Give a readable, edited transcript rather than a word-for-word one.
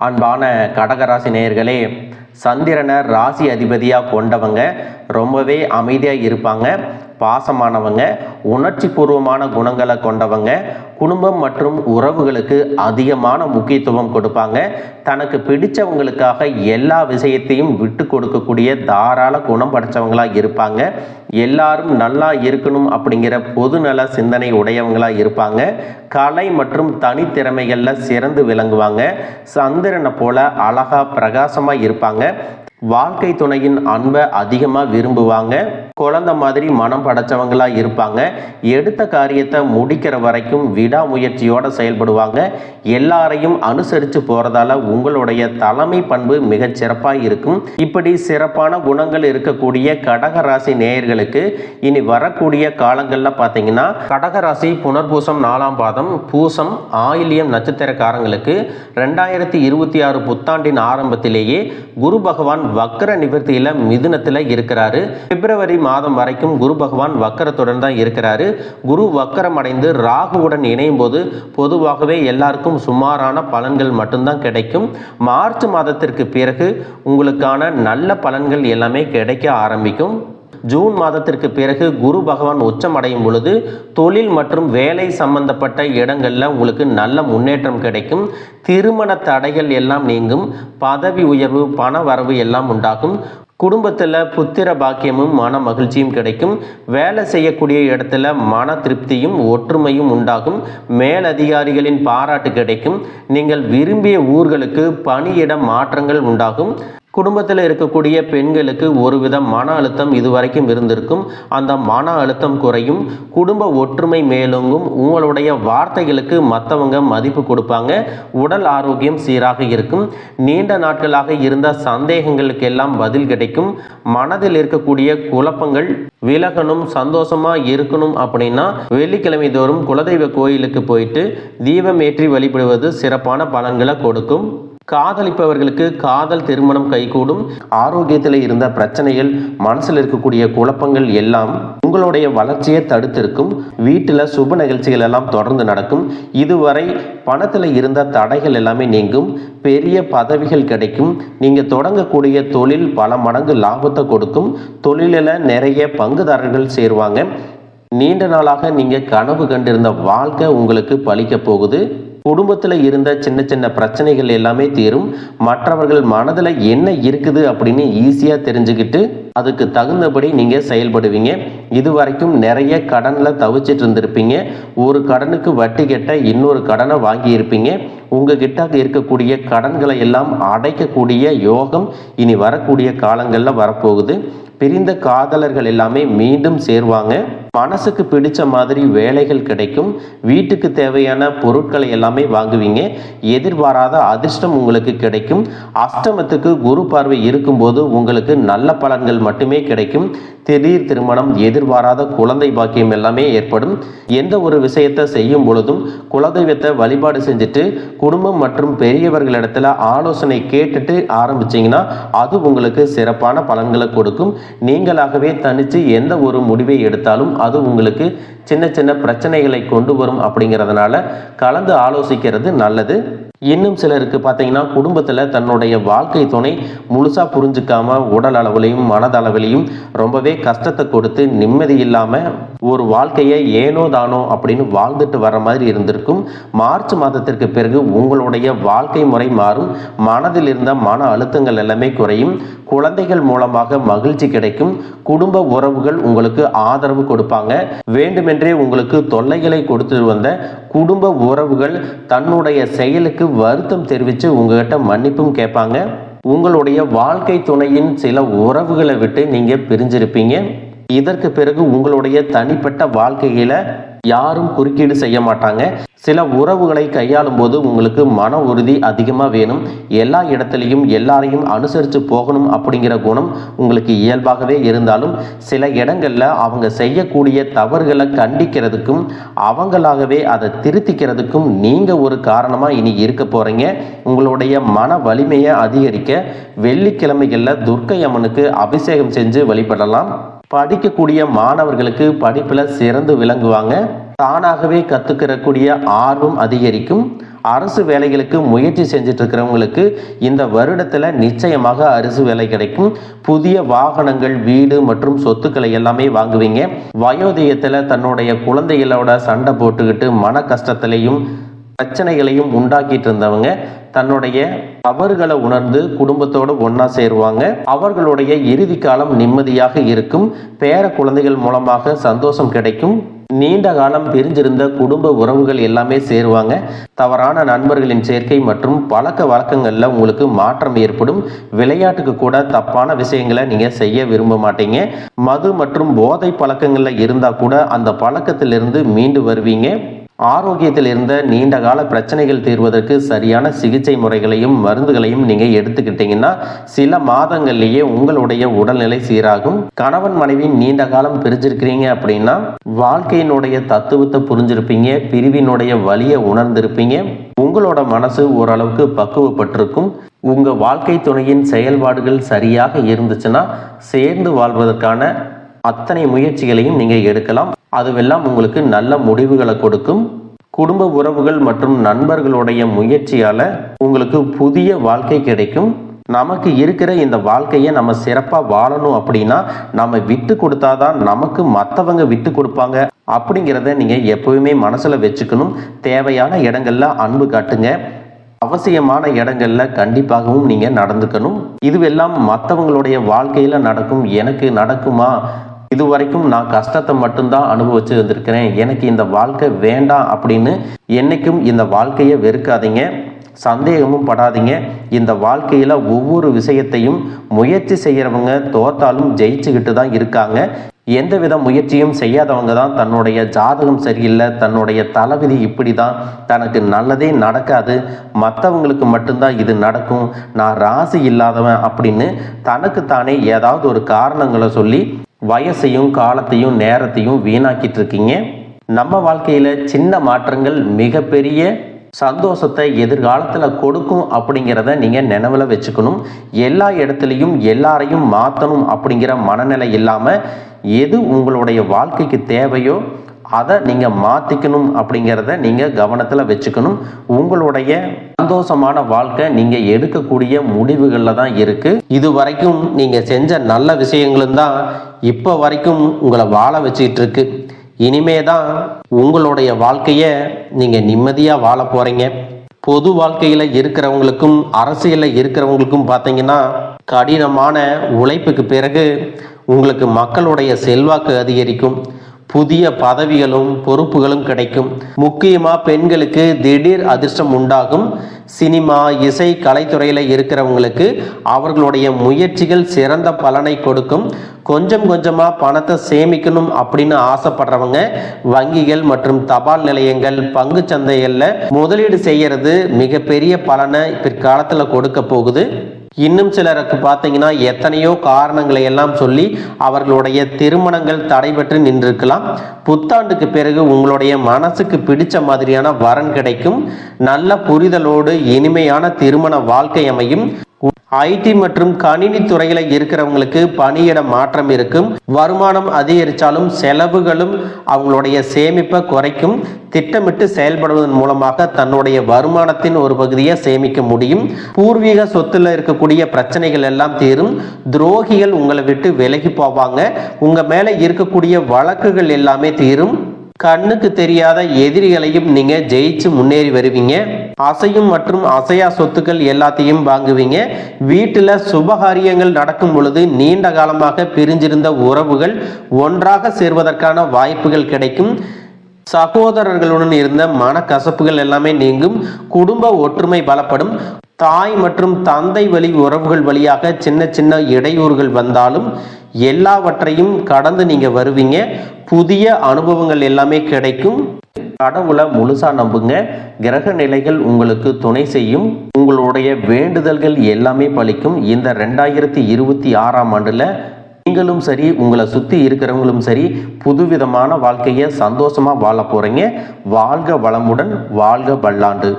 அன்பான கடகராசி நேயர்களே, சந்திரனை ராசி அதிபதியாக கொண்டவங்க ரொம்பவே அமைதியாக இருப்பாங்க. பாசமானவங்க, உணர்ச்சி பூர்வமான குணங்களை கொண்டவங்க, குடும்பம் மற்றும் உறவுகளுக்கு அதிகமான முக்கியத்துவம் கொடுப்பாங்க. தனக்கு பிடிச்சவங்களுக்காக எல்லா விஷயத்தையும் விட்டு கொடுக்கக்கூடிய தாராள குணம் படைச்சவங்களாக இருப்பாங்க. எல்லாரும் நல்லா இருக்கணும் அப்படிங்கிற பொதுநல சிந்தனை உடையவங்களாக இருப்பாங்க. கலை மற்றும் தனித்திறமைகளில் சிறந்து விளங்குவாங்க. சந்திரனை போல அழகா பிரகாசமாக இருப்பாங்க. வாழ்க்கை துணையின் அன்பை அதிகமாக விரும்புவாங்க. குழந்தை மாதிரி மனம் படைச்சவங்களாக இருப்பாங்க. எடுத்த காரியத்தை முடிக்கிற வரைக்கும் விடாமுயற்சியோடு செயல்படுவாங்க. எல்லாரையும் அனுசரித்து போகிறதால உங்களுடைய தலைமை பண்பு மிகச் சிறப்பாக இருக்கும். இப்படி சிறப்பான குணங்கள் இருக்கக்கூடிய கடகராசி நேயர்களுக்கு இனி வரக்கூடிய காலங்களில் பார்த்தீங்கன்னா, கடகராசி புனர்பூசம் 4ஆம் பாதம், பூசம், ஆயில்யம் நட்சத்திரக்காரங்களுக்கு 2026 புத்தாண்டின் ஆரம்பத்திலேயே குரு பகவான் வக்கர நிவர்த்தியில் மிதுனத்தில் இருக்கிறாரு. பிப்ரவரி மாதம் வரைக்கும் குரு பகவான் வக்கரத்துடன் தான் இருக்கிறாரு. குரு வக்கரம் அடைந்து ராகுவுடன் இணையும் போது பொதுவாகவே எல்லாருக்கும் சுமாரான பலன்கள் மட்டும்தான் கிடைக்கும். மார்ச் மாதத்திற்கு பிறகு உங்களுக்கான நல்ல பலன்கள் எல்லாமே கிடைக்க ஆரம்பிக்கும். ஜூன் மாதத்திற்கு பிறகு குரு பகவான் உச்சம் அடையும் பொழுது தொழில் மற்றும் வேலை சம்பந்தப்பட்ட இடங்களில் உங்களுக்கு நல்ல முன்னேற்றம் கிடைக்கும். திருமண தடைகள் எல்லாம் நீங்கும். பதவி உயர்வு, பண வரவு எல்லாம் உண்டாகும். குடும்பத்தில் புத்திர பாக்கியமும் மன மகிழ்ச்சியும் கிடைக்கும். வேலை செய்யக்கூடிய இடத்துல மன திருப்தியும் ஒற்றுமையும் உண்டாகும். மேலதிகாரிகளின் பாராட்டு கிடைக்கும். நீங்கள் விரும்பிய ஊர்களுக்கு பணியிட மாற்றங்கள் உண்டாகும். குடும்பத்தில் இருக்கக்கூடிய பெண்களுக்கு ஒருவித மன அழுத்தம் இதுவரைக்கும் இருந்திருக்கும். அந்த மன அழுத்தம் குறையும். குடும்ப ஒற்றுமை மேலோங்கும். உங்களுடைய வார்த்தைகளுக்கு மற்றவங்க மதிப்பு கொடுப்பாங்க. உடல் ஆரோக்கியம் சீராக இருக்கும். நீண்ட நாட்களாக இருந்த சந்தேகங்களுக்கெல்லாம் பதில் கிடைக்கும். மனதில் இருக்கக்கூடிய குழப்பங்கள் விலகணும். சந்தோஷமா இருக்கணும் அப்படின்னா வெள்ளிக்கிழமை தோறும் குலதெய்வ கோயிலுக்கு போயிட்டு தீபம் ஏற்றி வழிபடுவது சிறப்பான பலன்களை கொடுக்கும். காதலிப்பவர்களுக்கு காதல் திருமணம் கைகூடும். ஆரோக்கியத்தில் இருந்த பிரச்சனைகள், மனசில் இருக்கக்கூடிய குழப்பங்கள் எல்லாம் உங்களுடைய வளர்ச்சியை தடுத்திருக்கும். வீட்டில் சுப நிகழ்ச்சிகள் எல்லாம் தொடர்ந்து நடக்கும். இதுவரை பணத்தில் இருந்த தடைகள் எல்லாமே நீங்கும். பெரிய பதவிகள் கிடைக்கும். நீங்கள் தொடங்கக்கூடிய தொழில் பல மடங்கு லாபத்தை கொடுக்கும். தொழிலில் நிறைய பங்குதாரர்கள் சேருவாங்க. நீண்ட நாளாக நீங்கள் கனவு கண்டிருந்த வாழ்க்கை உங்களுக்கு பலிக்க போகுது. குடும்பத்தில் இருந்த சின்ன சின்ன பிரச்சனைகள் எல்லாமே தீரும். மற்றவர்கள் மனதில் என்ன இருக்குது அப்படின்னு ஈஸியாக தெரிஞ்சுக்கிட்டு அதுக்கு தகுந்தபடி நீங்கள் செயல்படுவீங்க. இதுவரைக்கும் நிறைய கடனில் தவிச்சிட்டு இருந்திருப்பீங்க. ஒரு கடனுக்கு வட்டி கட்ட இன்னொரு கடனை வாங்கியிருப்பீங்க. உங்ககிட்ட இருக்கக்கூடிய கடன்களை எல்லாம் அடைக்கக்கூடிய யோகம் இனி வரக்கூடிய காலங்களில் வரப்போகுது. பிரிந்த காதலர்கள் எல்லாமே மீண்டும் சேருவாங்க. மனசுக்கு பிடிச்ச மாதிரி வேலைகள் கிடைக்கும். வீட்டுக்கு தேவையான பொருட்களை எல்லாமே வாங்குவீங்க. எதிர்பாராத அதிர்ஷ்டம் உங்களுக்கு கிடைக்கும். அஷ்டமத்துக்கு குரு பார்வை இருக்கும்போது உங்களுக்கு நல்ல பலன்கள் மட்டுமே கிடைக்கும். திடீர் திருமணம், எதிர்பாராத குழந்தை பாக்கியம் எல்லாமே ஏற்படும். எந்த ஒரு விஷயத்தை செய்யும் பொழுதும் குலதெய்வத்தை வழிபாடு செஞ்சுட்டு குடும்பம் மற்றும் பெரியவர்களிடத்துல ஆலோசனை கேட்டுட்டு ஆரம்பிச்சிங்கன்னா அது உங்களுக்கு சிறப்பான பலன்களை கொடுக்கும். நீங்களாகவே தனித்து எந்த ஒரு முடிவை எடுத்தாலும் அது உங்களுக்கு சின்ன சின்ன பிரச்சனைகளை கொண்டு வரும். அப்படிங்கிறதுனால கலந்து ஆலோசிக்கிறது நல்லது. இன்னும் சிலருக்கு பார்த்தீங்கன்னா, குடும்பத்தில் தன்னுடைய வாழ்க்கை துணை முழுசாக புரிஞ்சுக்காம உடல் அளவிலையும் மனதளவிலையும் ரொம்பவே கஷ்டத்தை கொடுத்து நிம்மதி இல்லாமல் ஒரு வாழ்க்கையை ஏனோ தானோ அப்படின்னு வாழ்ந்துட்டு வர மாதிரி இருந்திருக்கும். மார்ச் மாதத்திற்கு பிறகு உங்களுடைய வாழ்க்கை முறை மாறும். மனதில் இருந்த மன அழுத்தங்கள் எல்லாமே குறையும். குழந்தைகள் மூலமாக மகிழ்ச்சி கிடைக்கும். குடும்ப உறவுகள் உங்களுக்கு ஆதரவு கொடுப்பாங்க. வேண்டுமென்றே உங்களுக்கு தொல்லைகளை கொடுத்து வந்த குடும்ப உறவுகள் தன்னுடைய செயலுக்கு வருத்தம் தெரிவித்து உங்ககிட்ட மன்னிப்பும் கேட்பாங்க. உங்களுடைய வாழ்க்கை துணையின் சில உறவுகளை விட்டு நீங்க பிரிஞ்சிருப்பீங்க. இதற்கு பிறகு உங்களுடைய தனிப்பட்ட வாழ்க்கையில யாரும் குறுக்கீடு செய்ய மாட்டாங்க. சில உறவுகளை கையாளும் போது உங்களுக்கு மன உறுதி அதிகமாக வேணும். எல்லா இடத்துலையும் எல்லாரையும் அனுசரித்து போகணும் அப்படிங்கிற குணம் உங்களுக்கு இயல்பாகவே இருந்தாலும் சில இடங்களில் அவங்க செய்யக்கூடிய தவறுகளை கண்டிக்கிறதுக்கும் அவங்களாகவே அதை திருத்திக்கிறதுக்கும் நீங்கள் ஒரு காரணமாக இனி இருக்க போகிறீங்க. உங்களுடைய மன வலிமையை அதிகரிக்க வெள்ளிக்கிழமைகளில் துர்க்கை அம்மனுக்கு அபிஷேகம் செஞ்சு வழிபடலாம். படிக்கக்கூடிய மாணவர்களுக்கு படிப்பில் சிறந்து விளங்குவாங்க. தானாகவே கற்றுக்கிறக்கூடிய ஆர்வம் அதிகரிக்கும். அரசு வேலைகளுக்கு முயற்சி செஞ்சுட்டு இருக்கிறவங்களுக்கு இந்த வருடத்தில் நிச்சயமாக அரசு வேலை கிடைக்கும். புதிய வாகனங்கள், வீடு மற்றும் சொத்துக்களை எல்லாமே வாங்குவீங்க. வயோதிகத்தில் தன்னுடைய குழந்தைகளோட சண்டை போட்டுக்கிட்டு மன கஷ்டத்திலையும் பிரச்சனைகளையும் உண்டாக்கிட்டு இருந்தவங்க தன்னுடைய தவறுகளை உணர்ந்து குடும்பத்தோடு ஒன்னா சேருவாங்க. அவர்களுடைய இறுதி காலம் நிம்மதியாக இருக்கும். பேர குழந்தைகள் மூலமாக சந்தோஷம் கிடைக்கும். நீண்ட காலம் பிரிஞ்சிருந்த குடும்ப உறவுகள் எல்லாமே சேருவாங்க. தவறான நண்பர்களின் சேர்க்கை மற்றும் பழக்க வழக்கங்களில் உங்களுக்கு மாற்றம் ஏற்படும். விளையாட்டுக்கு கூட தப்பான விஷயங்களை நீங்க செய்ய விரும்ப மாட்டீங்க. மது மற்றும் போதை பழக்கங்களில் இருந்தா கூட அந்த பழக்கத்திலிருந்து மீண்டு வருவீங்க. ஆரோக்கியத்தில் இருந்த நீண்ட கால பிரச்சனைகள் தீர்வதற்கு சரியான சிகிச்சை முறைகளையும் மருந்துகளையும் நீங்க எடுத்துக்கிட்டீங்கன்னா சில மாதங்கள்லேயே உங்களுடைய உடல்நிலை சீராகும். கணவன் மனைவி நீண்ட காலம் பிரிஞ்சிருக்கிறீங்க அப்படின்னா வாழ்க்கையினுடைய தத்துவத்தை புரிஞ்சிருப்பீங்க. பிரிவினுடைய வலியை உணர்ந்திருப்பீங்க. உங்களோட மனசு ஓரளவுக்கு பக்குவப்பட்டிருக்கும். உங்க வாழ்க்கை துணையின் செயல்பாடுகள் சரியாக இருந்துச்சுன்னா சேர்ந்து வாழ்வதற்கான அத்தனை முயற்சிகளையும் நீங்க எடுக்கலாம். அதுவெல்லாம் உங்களுக்கு நல்ல முடிவுகளை கொடுக்கும். குடும்ப உறவுகள் மற்றும் நண்பர்களுடைய முயற்சியால உங்களுக்கு புதிய வாழ்க்கை கிடைக்கும். நமக்கு இருக்கிற இந்த வாழ்க்கையை நம்ம சிறப்பாக வாழணும் அப்படின்னா நம்ம விட்டு கொடுத்தாதான் நமக்கு மற்றவங்க விட்டு கொடுப்பாங்க அப்படிங்கிறத நீங்கள் எப்பவுமே மனசில் வச்சுக்கணும். தேவையான இடங்கள்ல அன்பு காட்டுங்க. அவசியமான இடங்கள்ல கண்டிப்பாகவும் நீங்கள் நடந்துக்கணும். இதுவெல்லாம் மற்றவங்களுடைய வாழ்க்கையில் நடக்கும். எனக்கு நடக்குமா? இதுவரைக்கும் நான் கஷ்டத்தை மட்டும்தான் அனுபவிச்சு வந்திருக்கிறேன், எனக்கு இந்த வாழ்க்கை வேண்டாம் அப்படின்னு என்னைக்கும் இந்த வாழ்க்கையை வெறுக்காதீங்க. சந்தேகமும் படாதீங்க. இந்த வாழ்க்கையில் ஒவ்வொரு விஷயத்தையும் முயற்சி செய்கிறவங்க தோத்தாலும் ஜெயிச்சுக்கிட்டு தான் இருக்காங்க. எந்தவித முயற்சியும் செய்யாதவங்க தான் தன்னுடைய ஜாதகம் சரியில்லை, தன்னுடைய தலைவிதி இப்படி தான், தனக்கு நல்லதே நடக்காது, மற்றவங்களுக்கு மட்டும்தான் இது நடக்கும், நான் ராசி இல்லாதவன் அப்படின்னு தனக்குத்தானே ஏதாவது ஒரு காரணங்களை சொல்லி வயசையும் காலத்தையும் நேரத்தையும் வீணாக்கிட்டு இருக்கீங்க. நம்ம வாழ்க்கையில் சின்ன மாற்றங்கள் மிகப்பெரிய சந்தோஷத்தை எதிர்காலத்தில் கொடுக்கும் அப்படிங்கிறத நீங்கள் நினைவில் வச்சுக்கணும். எல்லா இடத்துலையும் எல்லாரையும் மாற்றணும் அப்படிங்கிற மனநிலை இல்லாமல் எது உங்களுடைய வாழ்க்கைக்கு தேவையோ அதை நீங்கள் மாற்றிக்கணும் அப்படிங்கிறத நீங்கள் கவனத்தில் வச்சுக்கணும். உங்களுடைய சந்தோஷமான வாழ்க்கை நீங்கள் எடுக்கக்கூடிய முடிவுகளில் தான் இருக்குது. இது வரைக்கும் நீங்கள் செஞ்ச நல்ல விஷயங்களும் தான் இப்போ வரைக்கும் உங்களை வாழ வச்சுக்கிட்டு இருக்கு. இனிமே தான் உங்களுடைய வாழ்க்கையை நீங்கள் நிம்மதியாக வாழ போகிறீங்க. பொது வாழ்க்கையில் இருக்கிறவங்களுக்கும் அரசியலில் இருக்கிறவங்களுக்கும் பார்த்தீங்கன்னா கடினமான உழைப்புக்கு பிறகு உங்களுக்கு மக்களுடைய செல்வாக்கு அதிகரிக்கும். புதிய பதவிகளும் பொறுப்புகளும் கிடைக்கும். முக்கியமாக பெண்களுக்கு திடீர் அதிர்ஷ்டம் உண்டாகும். சினிமா, இசை, கலைத்துறையில் இருக்கிறவங்களுக்கு அவர்களுடைய முயற்சிகள் சிறந்த பலனை கொடுக்கும். கொஞ்சம் கொஞ்சமாக பணத்தை சேமிக்கணும் அப்படின்னு ஆசைப்படுறவங்க வங்கிகள் மற்றும் தபால் நிலையங்கள், பங்கு சந்தைகளில் முதலீடு செய்யறது மிகப்பெரிய பலனை பிற்காலத்தில் கொடுக்க போகுது. இன்னும் சிலருக்கு பார்த்தீங்கன்னா எத்தனையோ காரணங்களை எல்லாம் சொல்லி அவர்களுடைய திருமணங்கள் தடைபட்டு நின்றிருக்கலாம். புத்தாண்டுக்கு பிறகு உங்களுடைய மனசுக்கு பிடிச்ச மாதிரியான வரன் கிடைக்கும். நல்ல புரிதலோடு இனிமையான திருமண வாழ்க்கை அமையும். ஐடி மற்றும் கணினி துறையில இருக்கிறவங்களுக்கு பணியிட மாற்றம் இருக்கும். வருமானம் அதிகரித்தாலும் செலவுகளும் அவங்களுடைய சேமிப்பை குறைக்கும். திட்டமிட்டு செயல்படுவதன் மூலமாக தன்னுடைய வருமானத்தின் ஒரு பகுதியை சேமிக்க முடியும். பூர்வீக சொத்துல இருக்கக்கூடிய பிரச்சனைகள் எல்லாம் தீரும். துரோகிகள் உங்களை விட்டு விலகி போவாங்க. உங்க மேல இருக்கக்கூடிய வழக்குகள் எல்லாமே தீரும். கண்ணுக்கு தெரியாத எதிரிகளையும் நீங்க ஜெயிச்சு முன்னேறி வருவீங்க. அசையும் மற்றும் அசையா சொத்துக்கள் எல்லாத்தையும் வாங்குவீங்க. வீட்டுல சுபகாரியங்கள் நடக்கும் பொழுது நீண்ட காலமாக பிரிஞ்சிருந்த உறவுகள் ஒன்றாக சேர்வதற்கான வாய்ப்புகள் கிடைக்கும். சகோதரர்களுடன் இருந்த மனக்கசப்புகள் எல்லாமே நீங்கும். குடும்ப ஒற்றுமை பலப்படும். தாய் மற்றும் தந்தை வழி உறவுகள் வழியாக சின்ன சின்ன இடையூறுகள் வந்தாலும் எல்லாவற்றையும் கடந்து நீங்க வருவீங்க. புதிய அனுபவங்கள் எல்லாமே கிடைக்கும். கடவுளை முழுசா நம்புங்க. கிரக நிலைகள் உங்களுக்கு துணை செய்யும். உங்களுடைய வேண்டுதல்கள் எல்லாமே பலிக்கும். இந்த 2026ஆம் ஆண்டுல நீங்களும் சரி, உங்களை சுற்றி இருக்கிறவங்களும் சரி, புதுவிதமான வாழ்க்கையை சந்தோஷமா வாழ போறீங்க. வாழ்க வளமுடன், வாழ்க பல்லாண்டு.